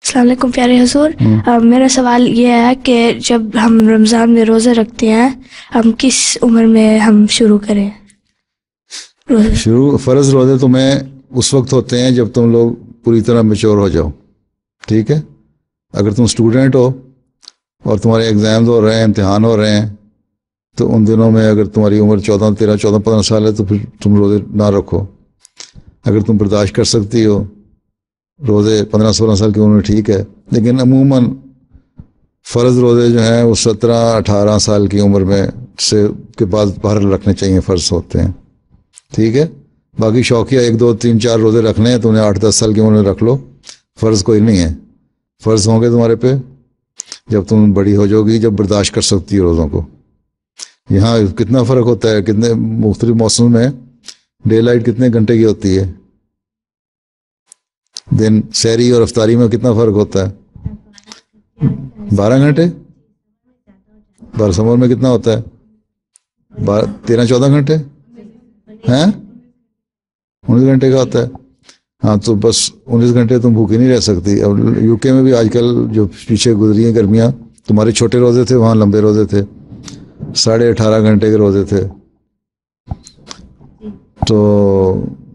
السلام علیکم پیارے حضور. میرا سوال یہ ہے کہ جب ہم رمضان میں روزے رکھتے ہیں ہم کس عمر میں ہم شروع کریں روزے؟ فرض روزے تمہیں اس وقت ہوتے ہیں جب تم لوگ پوری طرح میچور ہو جاؤ. ٹھیک ہے. اگر تم اسٹوڈنٹ ہو اور تمہارے ایگزامز ہو رہے ہیں، امتحان ہو رہے ہیں، تو ان دنوں میں اگر تمہاری عمر 14 سال ہے تو پھر تم روزے نہ رکھو. اگر تم برداشت کر سکتی ہو روزے 15-16 سال کی عمر میں ٹھیک ہے، لیکن عموماً فرض روزے جو ہیں وہ 17-18 سال کی عمر میں سے کے بعد باہر رکھنے چاہیے، فرض ہوتے ہیں. ٹھیک ہے. باقی شوقیہ 1 2 3 4 روزے رکھنے ہیں تو انہیں 8-10 سال کی عمر میں رکھ لو، فرض کوئی نہیں ہے. فرض ہوں گے تمہارے پہ جب تم بڑی ہو جاؤ گی، جب برداشت کر سکتی ہو روزوں کو. یہاں کتنا فرق ہوتا ہے، کتنے مختلف موسم میں ڈے لائٹ کتنے گھنٹے کی ہوتی ہے، دن سحری اور افطاری میں کتنا فرق ہوتا ہے؟ 12 گھنٹے. برسمر میں کتنا ہوتا ہے؟ 13-14 گھنٹے ہیں، 19 گھنٹے کا ہوتا ہے. ہاں تو بس 19 گھنٹے تم بھوکی نہیں رہ سکتی. اب یو کے میں بھی آج کل جو پیچھے گزری ہیں گرمیاں، تمہارے چھوٹے روزے تھے، وہاں لمبے روزے تھے، 18.5 گھنٹے کے روزے تھے. تو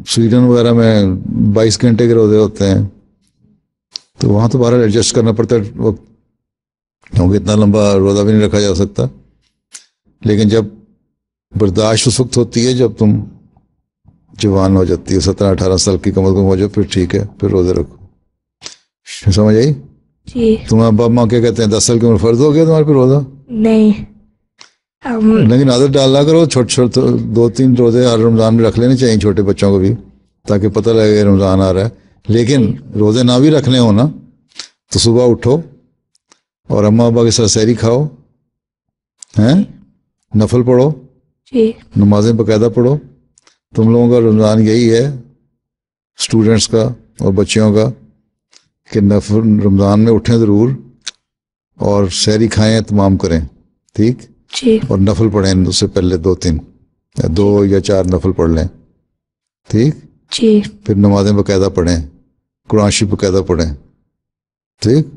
سویڈن وغیرہ میں 22 گھنٹے کے روزے ہوتے ہیں. تو وہاں تو بہرحال ایڈجسٹ کرنا پڑتا ہے وقت، کیونکہ اتنا لمبا روزہ بھی نہیں رکھا جا سکتا. لیکن جب برداشت اس وقت ہوتی ہے جب تم جوان ہو جاتی ہے، 17-18 سال کی کم از کم ہو جاؤ، پھر ٹھیک ہے، پھر روزے رکھو. سمجھ آئی؟ جی. تمہارے باپ ماں کیا کہتے ہیں 10 سال کی عمر فرض ہو گیا تمہارے پہ روزہ؟ نہیں. لیکن عادت ڈالنا کرو، چھوٹے 2-3 روزے ہر رمضان میں رکھ لینے چاہیے چھوٹے بچوں کو بھی، تاکہ پتہ لگے کہ رمضان آ رہا ہے. لیکن روزے نہ بھی رکھنے ہو نا تو صبح اٹھو اور اماں ابا کے ساتھ سحری کھاؤ، ہیں، نفل پڑھو، جی. نمازیں باقاعدہ پڑھو. تم لوگوں کا رمضان یہی ہے اسٹوڈنٹس کا اور بچیوں کا کہ نفل رمضان میں اٹھیں ضرور اور سحری کھائیں، تمام کریں. ٹھیک. جی. اور نفل پڑھیں اس سے پہلے 2 یا 4 نفل پڑھ لیں. ٹھیک. جی. پھر نمازیں باقاعدہ پڑھیں، قرآن شریف باقاعدہ پڑھیں. ٹھیک.